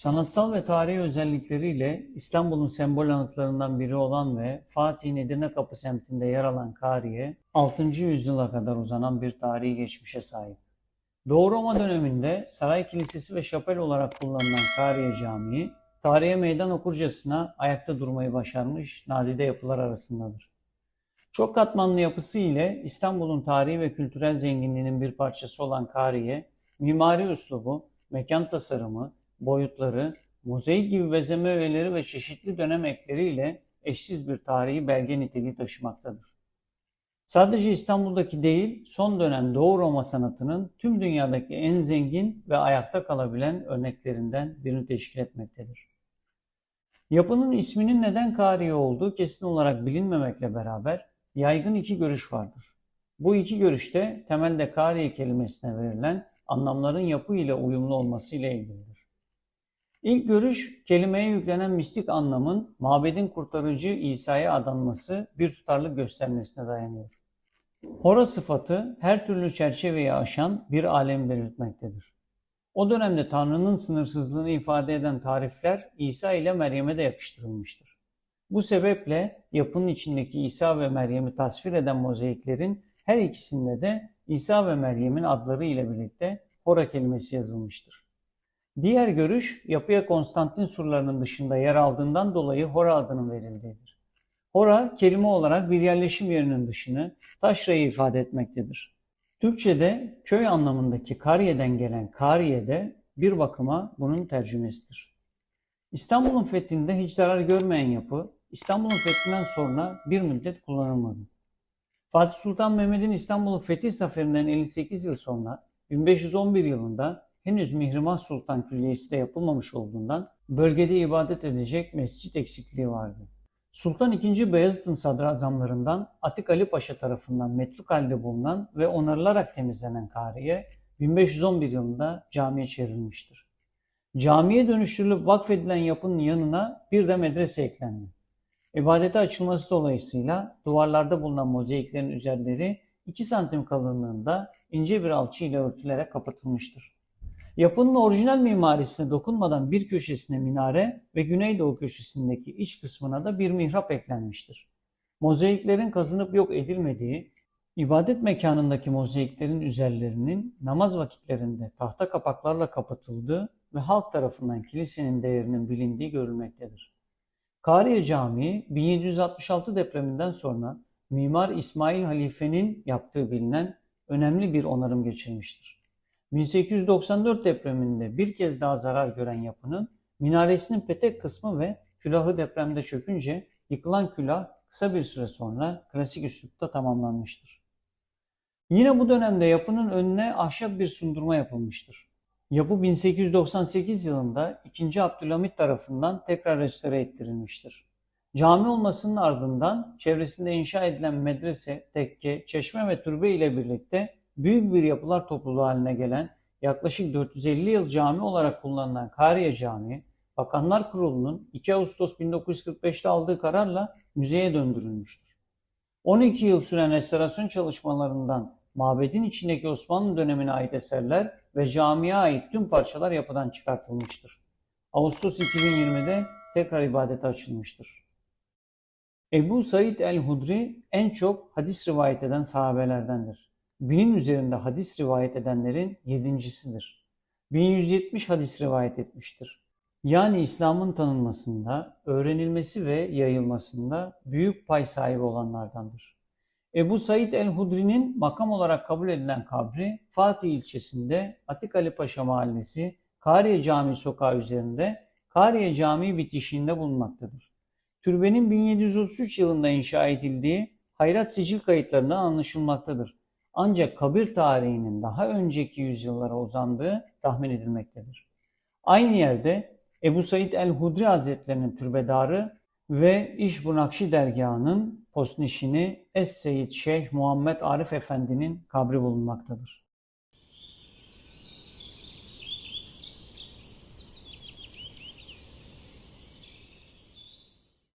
Sanatsal ve tarihi özellikleriyle İstanbul'un sembol anıtlarından biri olan ve Fatih'in Edirnekapı semtinde yer alan Kariye, 6. yüzyıla kadar uzanan bir tarihi geçmişe sahip. Doğu Roma döneminde saray kilisesi ve şapel olarak kullanılan Kariye Camii, tarihe meydan okurcasına ayakta durmayı başarmış nadide yapılar arasındadır. Çok katmanlı yapısı ile İstanbul'un tarihi ve kültürel zenginliğinin bir parçası olan Kariye, mimari üslubu, mekan tasarımı, boyutları, mozaik gibi bezeme öğeleri ve çeşitli dönem ekleriyle eşsiz bir tarihi belge niteliği taşımaktadır. Sadece İstanbul'daki değil, son dönem Doğu Roma sanatının tüm dünyadaki en zengin ve ayakta kalabilen örneklerinden birini teşkil etmektedir. Yapının isminin neden Kariye olduğu kesin olarak bilinmemekle beraber yaygın iki görüş vardır. Bu iki görüşte temelde Kariye kelimesine verilen anlamların yapı ile uyumlu olması ile ilgilidir. İlk görüş, kelimeye yüklenen mistik anlamın mabedin kurtarıcı İsa'ya adanması bir tutarlılık göstermesine dayanıyor. Hora sıfatı her türlü çerçeveyi aşan bir alem belirtmektedir. O dönemde Tanrı'nın sınırsızlığını ifade eden tarifler İsa ile Meryem'e de yakıştırılmıştır. Bu sebeple yapının içindeki İsa ve Meryem'i tasvir eden mozaiklerin her ikisinde de İsa ve Meryem'in adları ile birlikte Hora kelimesi yazılmıştır. Diğer görüş, yapıya Konstantin surlarının dışında yer aldığından dolayı Hora adının verildiğidir. Hora, kelime olarak bir yerleşim yerinin dışını, taşrayı ifade etmektedir. Türkçe'de köy anlamındaki Kariye'den gelen Kariye de bir bakıma bunun tercümesidir. İstanbul'un fethinde hiç zarar görmeyen yapı, İstanbul'un fethinden sonra bir müddet kullanılmadı. Fatih Sultan Mehmet'in İstanbul'un fetih zaferinden 58 yıl sonra 1511 yılında henüz Mihrimah Sultan Külliyesi de yapılmamış olduğundan bölgede ibadet edecek mescit eksikliği vardı. Sultan II. Beyazıt'ın sadrazamlarından Atik Ali Paşa tarafından metruk halde bulunan ve onarılarak temizlenen Kariye 1511 yılında camiye çevrilmiştir. Camiye dönüştürülüp vakfedilen yapının yanına bir de medrese eklendi. İbadete açılması dolayısıyla duvarlarda bulunan mozaiklerin üzerleri 2 santim kalınlığında ince bir alçı ile örtülerek kapatılmıştır. Yapının orijinal mimarisine dokunmadan bir köşesine minare ve güneydoğu köşesindeki iç kısmına da bir mihrap eklenmiştir. Mozaiklerin kazınıp yok edilmediği, ibadet mekanındaki mozaiklerin üzerlerinin namaz vakitlerinde tahta kapaklarla kapatıldığı ve halk tarafından kilisenin değerinin bilindiği görülmektedir. Kariye Camii 1766 depreminden sonra Mimar İsmail Halife'nin yaptığı bilinen önemli bir onarım geçirmiştir. 1894 depreminde bir kez daha zarar gören yapının minaresinin petek kısmı ve külahı depremde çökünce yıkılan külah kısa bir süre sonra klasik üslupta tamamlanmıştır. Yine bu dönemde yapının önüne ahşap bir sundurma yapılmıştır. Yapı 1898 yılında 2. Abdülhamit tarafından tekrar restore ettirilmiştir. Cami olmasının ardından çevresinde inşa edilen medrese, tekke, çeşme ve türbe ile birlikte büyük bir yapılar topluluğu haline gelen yaklaşık 450 yıl cami olarak kullanılan Kariye Camii, Bakanlar Kurulu'nun 2 Ağustos 1945'te aldığı kararla müzeye döndürülmüştür. 12 yıl süren restorasyon çalışmalarından mabedin içindeki Osmanlı dönemine ait eserler ve camiye ait tüm parçalar yapıdan çıkartılmıştır. Ağustos 2020'de tekrar ibadete açılmıştır. Ebu Said el-Hudri en çok hadis rivayet eden sahabelerdendir. 1000'in üzerinde hadis rivayet edenlerin 7.'sidir. 1170 hadis rivayet etmiştir. Yani İslam'ın tanınmasında, öğrenilmesi ve yayılmasında büyük pay sahibi olanlardandır. Ebu Said el-Hudri'nin makam olarak kabul edilen kabri Fatih ilçesinde Atik Ali Paşa Mahallesi Kariye Camii sokağı üzerinde Kariye Camii bitişiğinde bulunmaktadır. Türbenin 1733 yılında inşa edildiği hayrat sicil kayıtlarından anlaşılmaktadır. Ancak kabir tarihinin daha önceki yüzyıllara uzandığı tahmin edilmektedir. Aynı yerde Ebu Said el-Hudri Hazretlerinin türbedarı ve İşb-ı Nakşi dergahının postnişini Es-Seyyid Şeyh Muhammed Arif Efendi'nin kabri bulunmaktadır.